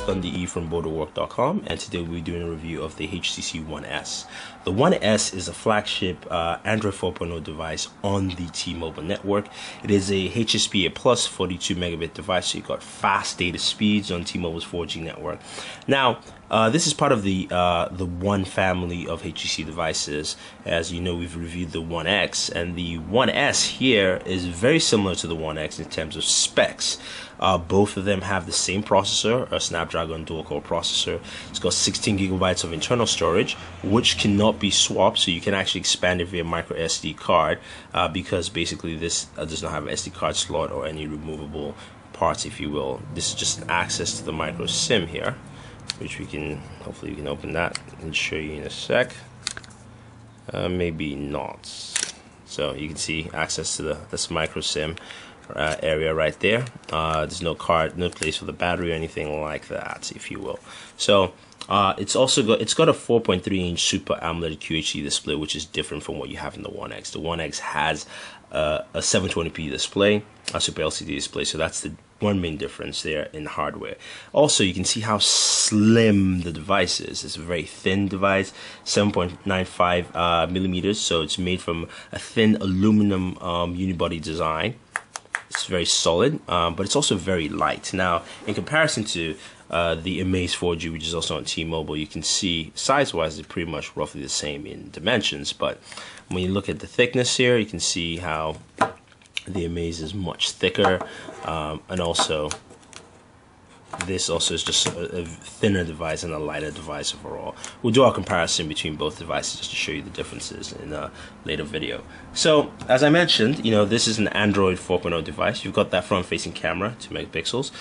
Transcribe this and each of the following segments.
Thunder E from Booredatwork.com, and today we're doing a review of the HTC One S. The One S is a flagship Android 4.0 device on the T-Mobile network. It is a HSPA plus 42 megabit device, so you got fast data speeds on T-Mobile's 4G network. Now, this is part of the One family of HTC devices. As you know, we've reviewed the One X, and the One S here is very similar to the One X in terms of specs. Both of them have the same processor, a Snapdragon dual-core processor. It's got 16 gigabytes of internal storage, which cannot be swapped, so you can actually expand it via microSD card, because basically this does not have an SD card slot or any removable parts, if you will. This is just an access to the micro SIM here, which hopefully we can open that and show you in a sec. Maybe not. So you can see access to this micro SIM area right there. There's no card, no place for the battery or anything like that, if you will. So it's got a 4.3-inch Super AMOLED QHD display, which is different from what you have in the One X. The One X has a 720p display, a Super LCD display, so that's the one main difference there in hardware. Also, you can see how slim the device is. It's a very thin device, 7.95 millimeters, so it's made from a thin aluminum unibody design. It's very solid, but it's also very light. Now, in comparison to the Amaze 4G, which is also on T-Mobile, you can see size-wise they're pretty much roughly the same in dimensions. But when you look at the thickness here, you can see how the Amaze is much thicker, and also this also is just a thinner device and a lighter device overall. We'll do our comparison between both devices just to show you the differences in a later video. So, as I mentioned, this is an Android 4.0 device. You've got that front-facing camera, 2 megapixels.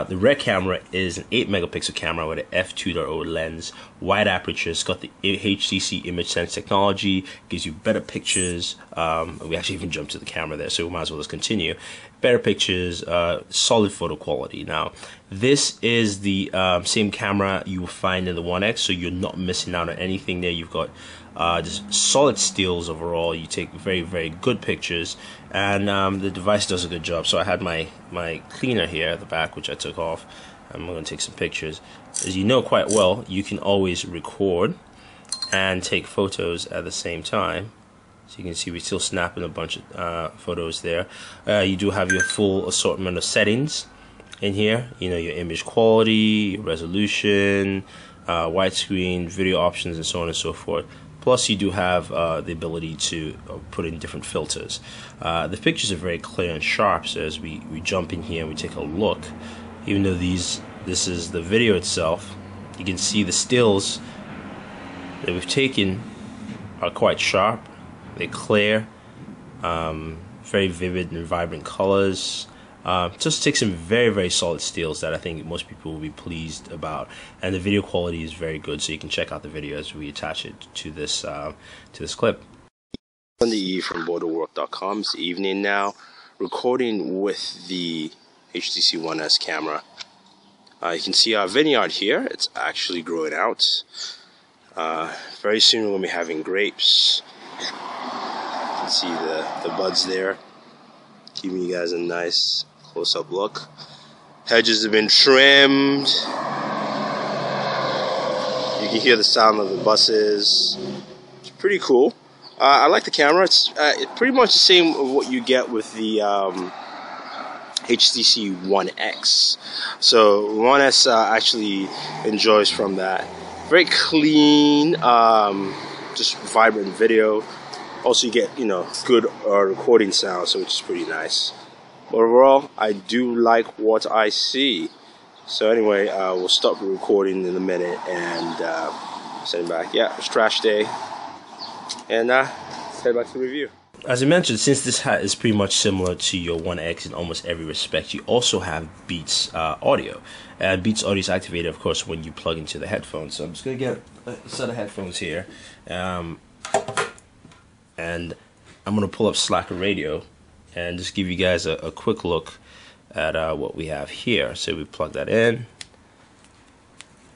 The rear camera is an 8-megapixel camera with an f2.0 lens, wide aperture. It's got the HTC ImageSense technology, gives you better pictures. We actually even jumped to the camera there, so we might as well just continue. Better pictures, solid photo quality. Now, this is the same camera you will find in the One X, so you're not missing out on anything there. You've got just solid stills overall. You take very, very good pictures, and the device does a good job. So I had my cleaner here at the back, which I took off. I'm going to take some pictures. As you know quite well, you can always record and take photos at the same time. So you can see we're still snapping a bunch of photos there. You do have your full assortment of settings in here. Your image quality, resolution, widescreen, video options, and so on and so forth. Plus, you do have the ability to put in different filters. The pictures are very clear and sharp, so as we jump in here and we take a look, even though this is the video itself, you can see the stills that we've taken are quite sharp. They're clear, very vivid and vibrant colors. Just take some very, very solid stills that I think most people will be pleased about, and the video quality is very good. So you can check out the video as we attach it to this clip. Thunder E from Booredatwork.com. It's evening now, recording with the HTC One S camera. You can see our vineyard here. It's actually growing out. Very soon we'll be having grapes. You can see the buds there, giving you guys a nice close-up look. Hedges have been trimmed. You can hear the sound of the buses. It's pretty cool. I like the camera. It's pretty much the same of what you get with the HTC One X. So One S actually enjoys from that. Very clean, just vibrant video. Also, you get good recording sound, so which is pretty nice. But overall, I do like what I see. So anyway, we'll stop the recording in a minute and send it back. Yeah, it's trash day, and head back to the review. As I mentioned, since this hat is pretty much similar to your One X in almost every respect, you also have Beats audio. And Beats audio is activated, of course, when you plug into the headphones. So I'm just going to get a set of headphones here. And I'm going to pull up Slacker Radio and just give you guys a quick look at what we have here. So we plug that in.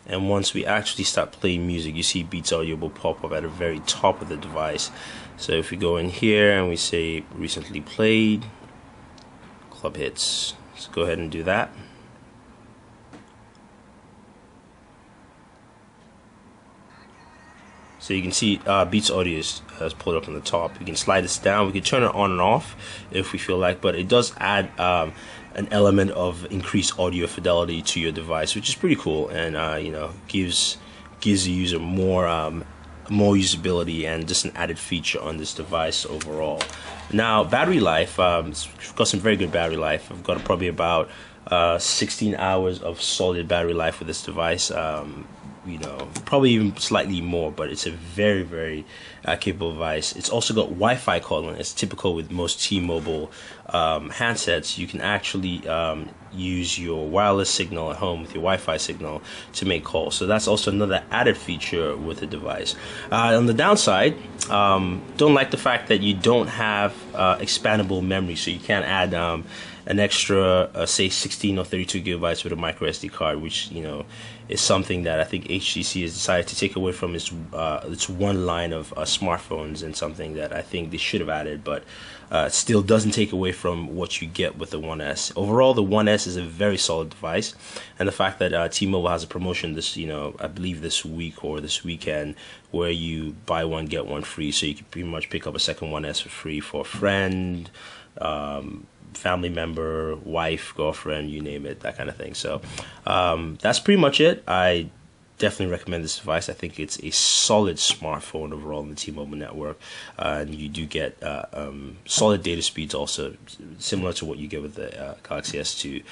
And once we actually start playing music, you see Beats Audio will pop up at the very top of the device. So if we go in here and we say recently played, club hits, let's go ahead and do that. So you can see Beats Audio is pulled up on the top. You can slide this down. We can turn it on and off if we feel like, but it does add an element of increased audio fidelity to your device, which is pretty cool, and you know, gives the user more usability and just an added feature on this device overall. Now, battery life, it's got some very good battery life. I've got probably about 16 hours of solid battery life with this device. You know, probably even slightly more, but it's a very, very capable device. It's also got Wi-Fi calling. It's typical with most T-mobile handsets. You can actually use your wireless signal at home with your Wi-Fi signal to make calls. So that's also another added feature with the device. On the downside, don't like the fact that you don't have expandable memory, so you can't add an extra, say, 16 or 32 gigabytes with a microSD card, which, you know, is something that I think HTC has decided to take away from its one line of smartphones, and something that I think they should have added, but still doesn't take away from what you get with the One S. Overall, the One S is a very solid device, and the fact that T-Mobile has a promotion this, you know, I believe this week or this weekend, where you buy one get one free, so you can pretty much pick up a second One S for free for a friend, family member, wife, girlfriend, you name it, that kind of thing. So that's pretty much it. I definitely recommend this device. I think it's a solid smartphone overall in the T-Mobile network, and you do get solid data speeds, also similar to what you get with the Galaxy S2,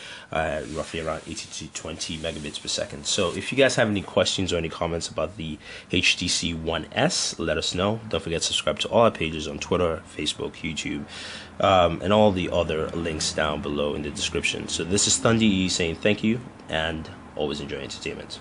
roughly around 18 to 20 megabits per second. So if you guys have any questions or any comments about the HTC One S, let us know. Don't forget to subscribe to all our pages on Twitter, Facebook, YouTube, and all the other links down below in the description. So this is Thunder E saying thank you, and always enjoy entertainment.